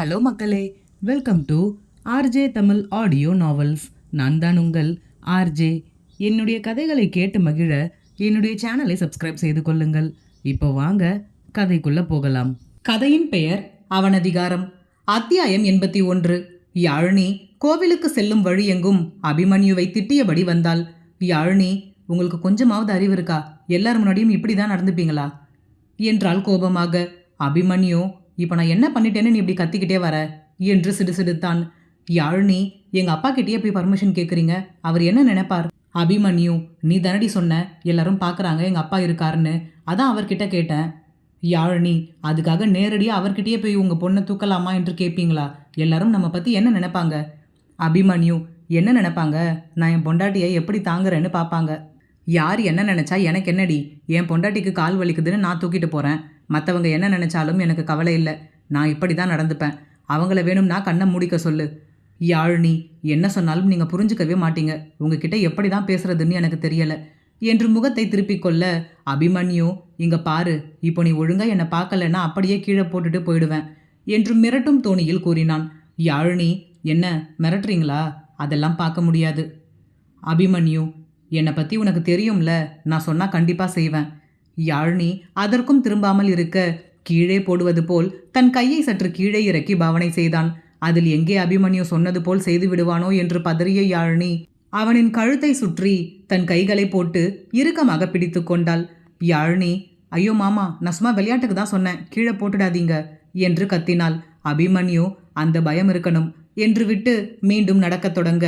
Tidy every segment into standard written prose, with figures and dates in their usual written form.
Hello மக்களே, welcome to RJ Tamil audio novels. நான் தான் உங்கள் ஆர்ஜே. என்னுடைய கதைகளை கேட்டு மகிழ என்னுடைய சேனலை சப்ஸ்கிரைப் செய்து கொள்ளுங்கள். இப்போ வாங்க கதைக்குள்ள போகலாம். கதையின் பெயர் அவனதிகாரம். அத்தியாயம் 81. யாழினி கோவிலுக்கு செல்லும் வழியெங்கும் அபிமன்யுவை திட்டியபடி வந்தாள். யாழினி, உங்களுக்கு கொஞ்சமாவது அறிவு இருக்கா? எல்லார் முன்னாடியும் இப்படிதான் நடந்துப்பீங்களா என்றாள் கோபமாக. அபிமன்யு, இப்போ நான் என்ன பண்ணிட்டேன்னு நீ இப்படி கத்திக்கிட்டே வர என்று சிடுசிடுத்தான். யாழினி, எங்க அப்பா கிட்டேயே போய் பர்மிஷன் கேட்குறீங்க, அவர் என்ன நினைப்பார்? அபிமன்யு, நீ தானடி சொன்ன எல்லாரும் பார்க்குறாங்க எங்க அப்பா இருக்காருன்னு, அதான் அவர்கிட்ட கேட்டேன். யாழினி, அதுக்காக நேரடியாக அவர்கிட்டயே போய் உங்க பொண்ணை தூக்கலாமா என்று கேட்பீங்களா? எல்லாரும் நம்ம பற்றி என்ன நினைப்பாங்க? அபிமன்யு, என்ன நினைப்பாங்க? நான் என் பொண்டாட்டியை எப்படி தாங்குறேன்னு பார்ப்பாங்க. யார் என்ன நினச்சா எனக்கு என்னடி? என் பொண்டாட்டிக்கு கால் வலிக்குதுன்னு நான் தூக்கிட்டு போகிறேன். மற்றவங்க என்ன நினச்சாலும் எனக்கு கவலை இல்லை. நான் இப்படி தான் நடந்துப்பேன். அவங்கள வேணும்னா கண்ணை மூடிக்க சொல்லு. யாழினி, என்ன சொன்னாலும் நீங்கள் புரிஞ்சுக்கவே மாட்டீங்க. உங்ககிட்ட எப்படி தான் பேசுறதுன்னு எனக்கு தெரியலை என்று முகத்தை திருப்பிக் கொள்ள, அபிமன்யு, இங்கே பாரு, இப்போ நீ ஒழுங்காக என்னை பார்க்கலன்னா அப்படியே கீழே போட்டுட்டு போயிடுவேன் என்று மிரட்டும் தோணியில் கூறினான். யாழினி, என்ன மிரட்டுறீங்களா? அதெல்லாம் பார்க்க முடியாது. அபிமன்யு, என்னை பற்றி உனக்கு தெரியும்ல, நான் சொன்னால் கண்டிப்பாக செய்வேன். யாழினி அதற்கும் திரும்பாமல் இருக்க, கீழே போடுவது போல் தன் கையை சற்று கீழே இறக்கி பாவனை செய்தான். அதில் எங்கே அபிமன்யு சொன்னது போல் செய்து விடுவானோ என்று பதறிய யாழினி அவனின் கழுத்தை சுற்றி தன் கைகளை போட்டு இறுக்கமாக பிடித்து கொண்டாள். யாழினி, ஐயோ மாமா, நான் சும்மா விளையாட்டுக்கு தான் சொன்னேன், கீழே போட்டுடாதீங்க என்று கத்தினாள். அபிமன்யு, அந்த பயம் இருக்கணும் என்று விட்டு மீண்டும் நடக்கத் தொடங்க,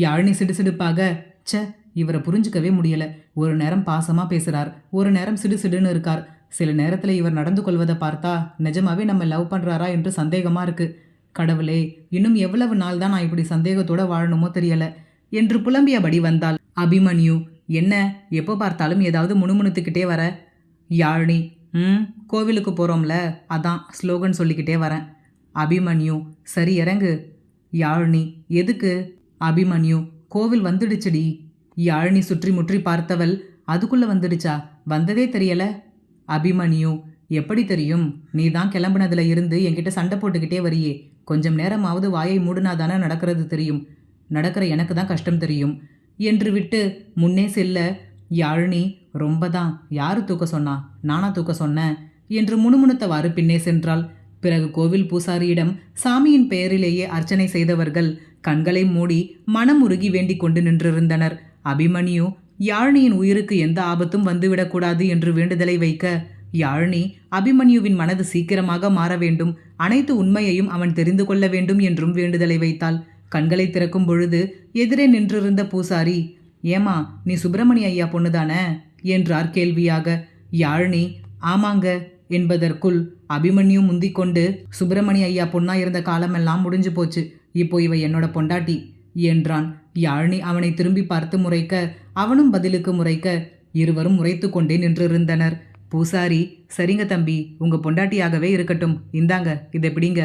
யாழினி சிடுசிடுப்பாக, ச்ச, இவரை புரிஞ்சுக்கவே முடியல. ஒரு நேரம் பாசமா பேசுறார், ஒரு நேரம் சிடுசிடுன்னு இருக்கார். சில நேரத்துல இவர் நடந்து கொள்வதை பார்த்தா நிஜமாவே நம்ம லவ் பண்றாரா என்று சந்தேகமா இருக்கு. கடவுளே, இன்னும் எவ்வளவு நாள் தான் நான் இப்படி சந்தேகத்தோட வாழணுமோ தெரியல என்று புலம்பியபடி வந்தாள். அபிமன்யு, என்ன எப்போ பார்த்தாலும் ஏதாவது முணுமுணுத்துக்கிட்டே வர? யாழினி, கோவிலுக்கு போறோம்ல, அதான் ஸ்லோகன் சொல்லிக்கிட்டே வரேன். அபிமன்யு, சரி இறங்கு. யாழினி, எதுக்கு? அபிமன்யு, கோவில் வந்துடுச்சுடி. யாழினி சுற்றி முற்றி பார்த்தவள், அதுக்குள்ள வந்துடுச்சா? வந்ததே தெரியல. அபிமன்யு, எப்படி தெரியும்? நீ தான் கிளம்புனதுல இருந்து என்கிட்ட சண்டை போட்டுக்கிட்டே வரியே. கொஞ்சம் நேரமாவது வாயை மூடுனாதானே நடக்கிறது தெரியும். நடக்கிற எனக்கு தான் கஷ்டம் தெரியும் என்று விட்டு முன்னே செல்ல, யாழினி, ரொம்ப தான், யாரு தூக்க சொன்னா? நானா தூக்க சொன்னேன் என்று முணுமுணுத்தவாறு பின்னே சென்றாள். பிறகு கோவில் பூசாரியிடம் சாமியின் பெயரிலேயே அர்ச்சனை செய்தவர்கள் கண்களை மூடி மனம் உருகி வேண்டிக் கொண்டு நின்றிருந்தனர். அபிமன்யு யாழினியின் உயிருக்கு எந்த ஆபத்தும் வந்துவிடக்கூடாது என்று வேண்டுதலை வைக்க, யாழினி அபிமன்யுவின் மனது சீக்கிரமாக மாற வேண்டும், அனைத்து உண்மையையும் அவன் தெரிந்து கொள்ள வேண்டும் என்றும் வேண்டுதலை வைத்தாள். கண்களை திறக்கும் பொழுது எதிரே நின்றிருந்த பூசாரி, ஏமா, நீ சுப்பிரமணிய ஐயா பொண்ணுதானே என்றார் கேள்வியாக. யாழினி, ஆமாங்க என்பதற்குள் அபிமன்யு முந்திக்கொண்டு, சுப்பிரமணிய ஐயா பொண்ணா இருந்த காலமெல்லாம் முடிஞ்சு போச்சு, இப்போ இவ என்னோட பொண்டாட்டி என்றான். யாழினி அவனை திரும்பி பார்த்து முறைக்க, அவனும் பதிலுக்கு முறைக்க, இருவரும் முறைத்து கொண்டே நின்றிருந்தனர். பூசாரி, சரிங்க தம்பி, உங்க பொண்டாட்டியாகவே இருக்கட்டும், இந்தாங்க இதை பிடிங்க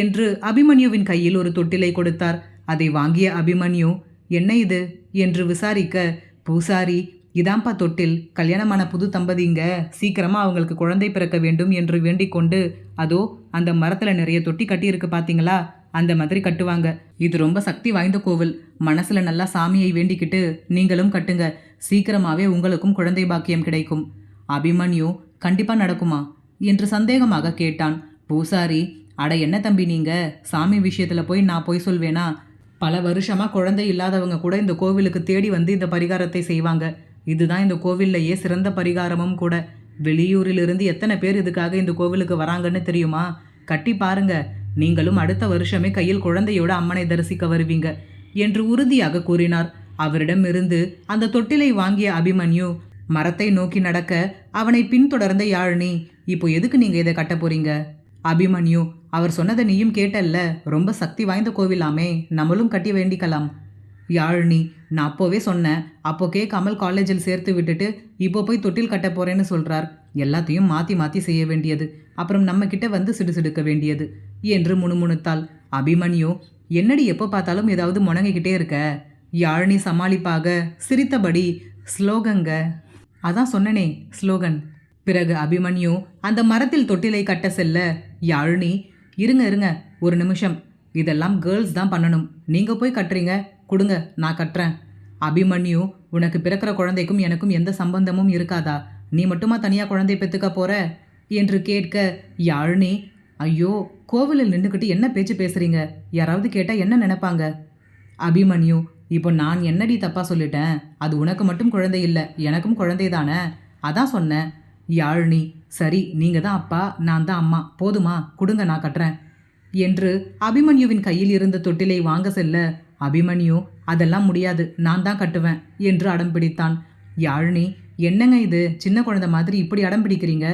என்று அபிமன்யுவின் கையில் ஒரு தொட்டிலை கொடுத்தார். அதை வாங்கிய அபிமன்யு, என்ன இது என்று விசாரிக்க, பூசாரி, இதாம்பா தொட்டில், கல்யாணமான புது தம்பதிங்க சீக்கிரமா அவங்களுக்கு குழந்தை பிறக்க வேண்டும் என்று வேண்டிக் கொண்டு, அதோ அந்த மரத்துல நிறைய தொட்டி கட்டியிருக்கு பாத்தீங்களா, அந்த மாதிரி கட்டுவாங்க. இது ரொம்ப சக்தி வாய்ந்த கோவில். மனசுல நல்லா சாமியை வேண்டிக்கிட்டு நீங்களும் கட்டுங்க, சீக்கிரமாவே உங்களுக்கும் குழந்தை பாக்கியம் கிடைக்கும். அபிமன்யு, கண்டிப்பா நடக்குமா என்று சந்தேகமாக கேட்டான். பூசாரி, அட என்ன தம்பி நீங்க, சாமி விஷயத்துல போய் நான் போய் சொல்வேனா? பல வருஷமா குழந்தை இல்லாதவங்க கூட இந்த கோவிலுக்கு தேடி வந்து இந்த பரிகாரத்தை செய்வாங்க. இதுதான் இந்த கோவில்லையே சிறந்த பரிகாரமும் கூட. வெளியூரிலிருந்து எத்தனை பேர் இதுக்காக இந்த கோவிலுக்கு வராங்கன்னு தெரியுமா? கட்டி பாருங்க, நீங்களும் அடுத்த வருஷமே கையில் குழந்தையோட அம்மனை தரிசிக்க வருவீங்க என்று உறுதியாக கூறினார். அவரிடமிருந்து அந்த தொட்டிலை வாங்கிய அபிமன்யு மரத்தை நோக்கி நடக்க, அவனை பின்தொடர்ந்த யாழினி, இப்போ எதுக்கு நீங்க இதை கட்ட போறீங்க? அபிமன்யு, அவர் சொன்னதை நீயும் கேட்டல்ல, ரொம்ப சக்தி வாய்ந்த கோவிலாமே, நம்மளும் கட்டி வேண்டிக்கலாம். யாழினி, நான் அப்போவே சொன்னேன், அப்போ கேட்காமல் காலேஜில் சேர்த்து விட்டுட்டு இப்போ போய் தொட்டில் கட்ட போறேன்னு சொல்றார். எல்லாத்தையும் மாற்றி மாற்றி செய்ய வேண்டியது, அப்புறம் நம்ம கிட்ட வந்து சிடுசிடுக்க வேண்டியது என்று முணுமுணுத்தாள். அபிமன்யு, என்னடி எப்போ பார்த்தாலும் ஏதாவது முணங்கிக்கிட்டே இருக்க? யாழினி சமாளிப்பாக சிரித்தபடி, ஸ்லோகங்க, அதான் சொன்னனே ஸ்லோகன். பிறகு அபிமன்யு அந்த மரத்தில் தொட்டிலை கட்ட செல்ல, யாழினி, இருங்க இருங்க, ஒரு நிமிஷம். இதெல்லாம் கேர்ள்ஸ் தான் பண்ணணும். நீங்க போய் கட்டுறீங்க, கொடுங்க நான் கட்டுறேன். அபிமன்யு, உனக்கு பிறக்கிற குழந்தைக்கும் எனக்கும் எந்த சம்பந்தமும் இருக்காதா? நீ மட்டுமா தனியா குழந்தை பெத்துக்க போற என்று கேட்க யாழினி, ஐயோ, கோவிலில் நின்றுக்கிட்டு என்ன பேச்சு பேசுறீங்க? யாராவது கேட்டா என்ன நினைப்பாங்க? அபிமன்யு, இப்போ நான் என்னடி தப்பா சொல்லிட்டேன்? அது உனக்கு மட்டும் குழந்தை இல்லை, எனக்கும் குழந்தை தானே, அதான் சொன்னேன். யாழினி, சரி, நீங்க தான் அப்பா, நான் தான் அம்மா, போதுமா? கொடுங்க நான் கட்டுறேன் என்று அபிமன்யுவின் கையில் இருந்த தொட்டிலை வாங்க செல்ல அபிமன்யு, அதெல்லாம் முடியாது, நான் தான் கட்டுவேன் என்று அடம் பிடித்தான். யாழினி, என்னங்க இது, சின்ன குழந்தை மாதிரி இப்படி அடம் பிடிக்கிறீங்க?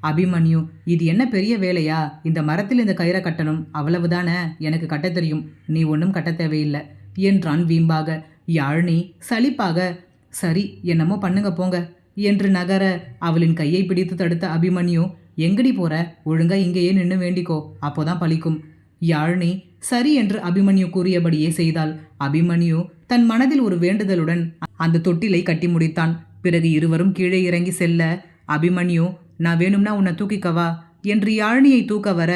அபிமன்யு, இது என்ன பெரிய வேலையா? இந்த மரத்தில் இந்த கயிறை கட்டணும், அவ்வளவுதானே, எனக்கு கட்ட தெரியும், நீ ஒன்றும் கட்ட தேவையில்லை என்றான் வீம்பாக. யாழினி சலிப்பாக, சரி, என்னமோ பண்ணுங்க போங்க என்று நகர அவளின் கையை பிடித்து தடுத்த அபிமன்யு, எங்கடி போற? ஒழுங்கா இங்கேயே நின்று வேண்டிக்கோ, அப்போதான் பலிக்கும். யாழினி சரி என்று அபிமன்யு கூறியபடியே செய்தாள். அபிமன்யு தன் மனதில் ஒரு வேண்டுதலுடன் அந்த தொட்டிலை கட்டி முடித்தான். பிறகு இருவரும் கீழே இறங்கி செல்ல அபிமன்யு, நான் வேணும்னா உன்னை தூக்கிக்கவா என்று யாழினியை தூக்க வர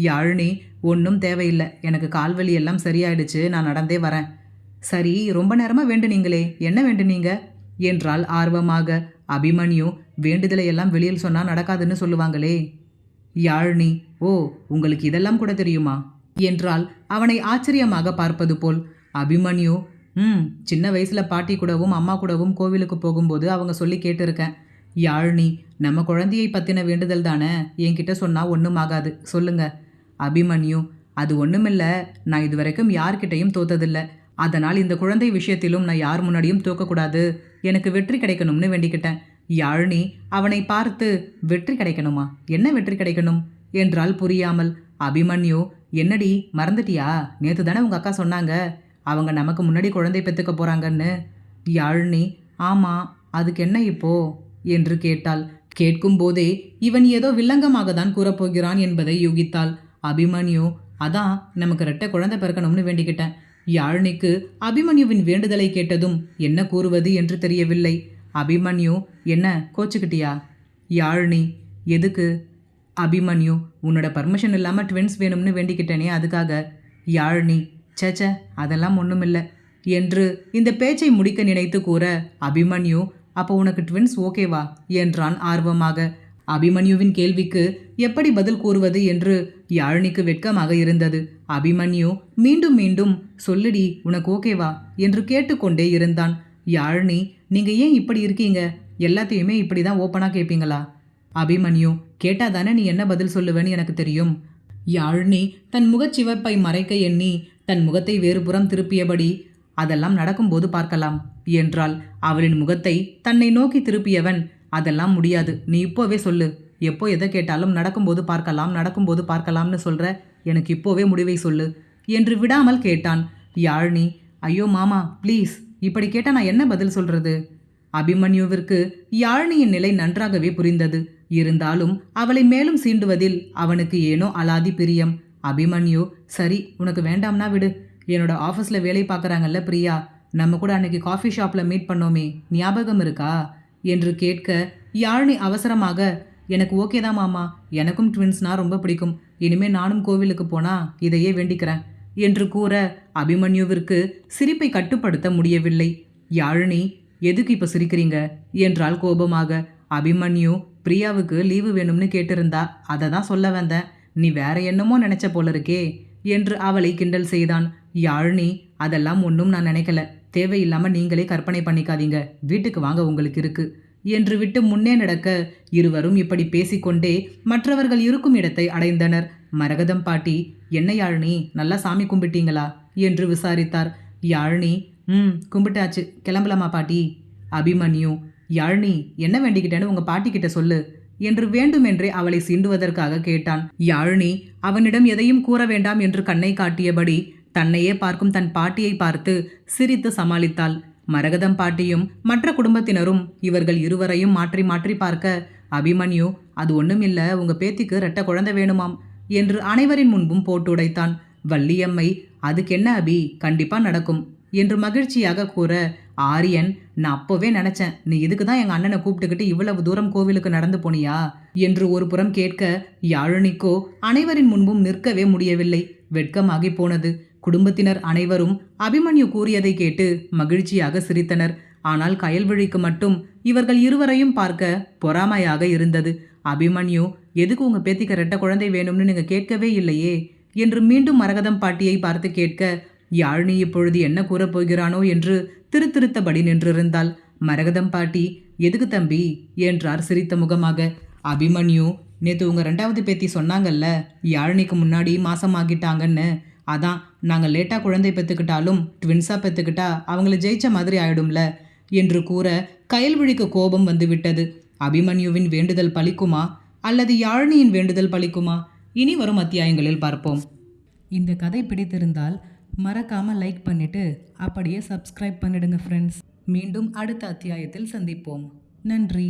யாழினி, ஒன்றும் தேவையில்லை, எனக்கு கால்வலி எல்லாம் சரியாயிடுச்சு, நான் நடந்தே வரேன். சரி, ரொம்ப நேரமாக வேண்டுனீங்களே, என்ன வேண்டுனீங்க என்றால் ஆர்வமாக. அபிமன்யு, வேண்டுதலை எல்லாம் வெளியில் சொன்னால் நடக்காதுன்னு சொல்லுவாங்களே. யாழினி, ஓ, உங்களுக்கு இதெல்லாம் கூட தெரியுமா என்றால் அவனை ஆச்சரியமாக பார்ப்பது போல். அபிமன்யு, சின்ன வயசுல பாட்டி கூடவும் அம்மா கூடவும் கோவிலுக்கு போகும்போது அவங்க சொல்லி கேட்டிருக்கேன். யாழினி, நம்ம குழந்தையை பற்றின வேண்டுதல் தானே, என்கிட்ட சொன்னால் ஒன்றும் ஆகாது, சொல்லுங்க. அபிமன்யு, அது ஒன்றுமில்ல, நான் இதுவரைக்கும் யார்கிட்டையும் தோத்ததில்லை, அதனால் இந்த குழந்தை விஷயத்திலும் நான் யார் முன்னாடியும் தோக்கக்கூடாது, எனக்கு வெற்றி கிடைக்கணும்னு வேண்டிக்கிட்டேன். யாழினி அவனை பார்த்து, வெற்றி கிடைக்கணுமா? என்ன வெற்றி கிடைக்கணும் என்றால் புரியாமல். அபிமன்யு, என்னடி மறந்துட்டியா? நேற்று தானே உங்கள் அக்கா சொன்னாங்க, அவங்க நமக்கு முன்னாடி குழந்தை பெற்றுக்க போகிறாங்கன்னு. யாழினி, ஆமாம், அதுக்கு என்ன இப்போ என்று கேட்டாள். கேட்கும் போதே இவன் ஏதோ வில்லங்கமாக தான் கூறப்போகிறான் என்பதை யூகித்தாள். அபிமன்யு, அதான் நமக்கு ரெட்டை குழந்தை பிறக்கணும்னு வேண்டிக்கிட்டேன். யாழினிக்கு அபிமன்யுவின் வேண்டுதலை கேட்டதும் என்ன கூறுவது என்று தெரியவில்லை. அபிமன்யு, என்ன கோச்சுக்கிட்டியா? யாழினி, எதுக்கு? அபிமன்யு, உன்னோட பர்மிஷன் இல்லாமல் ட்வின்ஸ் வேணும்னு வேண்டிக்கிட்டேனே, அதுக்காக. யாழினி, சேச்ச, அதெல்லாம் ஒன்றுமில்லை என்று இந்த பேச்சை முடிக்க நினைத்து கூற அபிமன்யு, அப்போ உனக்கு ட்வின்ஸ் ஓகேவா என்றான் ஆர்வமாக. அபிமன்யுவின் கேள்விக்கு எப்படி பதில் கூறுவது என்று யாழினிக்கு வெட்கமாக இருந்தது. அபிமன்யு மீண்டும் மீண்டும், சொல்லுடி, உனக்கு ஓகேவா என்று கேட்டுக்கொண்டே இருந்தான். யாழினி, நீங்க ஏன் இப்படி இருக்கீங்க? எல்லாத்தையுமே இப்படி தான் ஓப்பனாக கேட்பீங்களா? அபிமன்யு, கேட்டாதானே நீ என்ன பதில் சொல்லுவேன்னு எனக்கு தெரியும். யாழினி தன் முகச்சிவப்பை மறைக்க எண்ணி தன் முகத்தை வேறுபுறம் திருப்பியபடி, அதெல்லாம் நடக்கும்போது பார்க்கலாம் என்றாள். அவளின் முகத்தை தன்னை நோக்கி திருப்பியவன், அதெல்லாம் முடியாது, நீ இப்போவே சொல்லு, எப்போ எதை கேட்டாலும் நடக்கும்போது பார்க்கலாம் நடக்கும்போது பார்க்கலாம்னு சொல்ற, எனக்கு இப்போவே முடிவை சொல்லு என்று விடாமல் கேட்டான். யாழினி, ஐயோ மாமா ப்ளீஸ், இப்படி கேட்டால் நான் என்ன பதில் சொல்றது? அபிமன்யுவிற்கு யாழினியின் நிலை நன்றாகவே புரிந்தது. இருந்தாலும் அவளை மேலும் சீண்டுவதில் அவனுக்கு ஏனோ அலாதி பிரியம். அபிமன்யு, சரி, உனக்கு வேண்டாம்னா விடு. என்னோட ஆஃபீஸில் வேலை பார்க்குறாங்கல்ல பிரியா, நம்ம கூட அன்னைக்கு காஃபி ஷாப்பில் மீட் பண்ணோமே, ஞாபகம் இருக்கா என்று கேட்க யாழினி அவசரமாக, எனக்கு ஓகே தான் மாமா, எனக்கும் ட்வின்ஸ்னால் ரொம்ப பிடிக்கும், இனிமேல் நானும் கோவிலுக்கு போனால் இதையே வேண்டிக்கிறேன் என்று கூற அபிமன்யுவிற்கு சிரிப்பை கட்டுப்படுத்த முடியவில்லை. யாழினி, எதுக்கு இப்போ சிரிக்கிறீங்க என்றால் கோபமாக. அபிமன்யு, பிரியாவுக்கு லீவு வேணும்னு கேட்டிருந்தா, அதை தான் சொல்ல வந்தேன், நீ வேற என்னமோ நினைச்ச போல இருக்கே என்று அவளை கிண்டல் செய்தான். யாழினி, அதெல்லாம் ஒன்றும் நான் நினைக்கல, தேவையில்லாமல் நீங்களே கற்பனை பண்ணிக்காதீங்க, வீட்டுக்கு வாங்க, உங்களுக்கு இருக்கு என்று விட்டு முன்னே நடக்க இருவரும் இப்படி பேசிக்கொண்டே மற்றவர்கள் இருக்கும் இடத்தை அடைந்தனர். மரகதம் பாட்டி, என்ன யாழினி, நல்லா சாமி கும்பிட்டீங்களா என்று விசாரித்தார். யாழினி, கும்பிட்டாச்சு, கிளம்பலாமா பாட்டி? அபிமன்யு, யாழினி, என்ன வேண்டிக்கிட்டேன்னு உங்க பாட்டி கிட்ட சொல்லு என்று வேண்டுமென்றே அவளை சீண்டுவதற்காக கேட்டான். யாழினி அவனிடம் எதையும் கூற வேண்டாம் என்று கண்ணை காட்டியபடி தன்னையே பார்க்கும் தன் பாட்டியை பார்த்து சிரித்து சமாளித்தாள். மரகதம் பாட்டியும் மற்ற குடும்பத்தினரும் இவர்கள் இருவரையும் மாற்றி மாற்றி பார்க்க அபிமன்யு, அது ஒன்றும் இல்லை, உங்க பேத்திக்கு ரெட்டை குழந்தை வேணுமாம் என்று அனைவரின் முன்பும் போட்டு உடைத்தான். வள்ளியம்மை, அதுக்கு என்ன அபி, கண்டிப்பா நடக்கும் என்று மகிழ்ச்சியாக கூற ஆரியன், நான் அப்போவே நினைச்சேன், நீ இதுக்கு தான் எங்க அண்ணனை கூப்பிட்டுக்கிட்டு இவ்வளவு தூரம் கோவிலுக்கு நடந்து போனியா என்று ஒரு புறம் கேட்க, யாழினிக்கோ அனைவரின் முன்பும் நிற்கவே முடியவில்லை. வெட்கமாகி போனது. குடும்பத்தினர் அனைவரும் அபிமன்யு கூறியதை கேட்டு மகிழ்ச்சியாக சிரித்தனர். ஆனால் கயல்விழிக்கு மட்டும் இவர்கள் இருவரையும் பார்க்க பொறாமையாக இருந்தது. அபிமன்யு, எதுக்கு உங்க பேத்திக்கு ரெட்ட குழந்தை வேணும்னு நீங்க கேட்கவே இல்லையே என்று மீண்டும் மரகதம் பாட்டியை பார்த்து கேட்க, யாழினி இப்பொழுது என்ன கூறப் போகிறானோ என்று திருத்தபடி நின்றிருந்தாள். மரகதம் பாட்டி, எதுக்கு தம்பி என்றார் சிரித்த முகமாக. அபிமன்யு, நேற்று உங்க 2வது பேத்தி சொன்னாங்கல்ல, யாழினிக்கு முன்னாடி மாசமாகிட்டாங்கன்னு. அதான் நாங்கள் லேட்டாக குழந்தை பெற்றுக்கிட்டாலும் ட்வின்ஸாக பெற்றுக்கிட்டா அவங்கள ஜெயிச்ச மாதிரி ஆயிடும்ல என்று கூற, கயல்விழிக்கு கோபம் வந்துவிட்டது. அபிமன்யுவின் வேண்டுதல் பலிக்குமா அல்லது யாழினியின் வேண்டுதல் பலிக்குமா? இனி வரும் அத்தியாயங்களில் பார்ப்போம். இந்த கதை பிடித்திருந்தால் மறக்காமல் லைக் பண்ணிட்டு அப்படியே சப்ஸ்கிரைப் பண்ணிடுங்க ஃப்ரெண்ட்ஸ். மீண்டும் அடுத்த அத்தியாயத்தில் சந்திப்போம். நன்றி.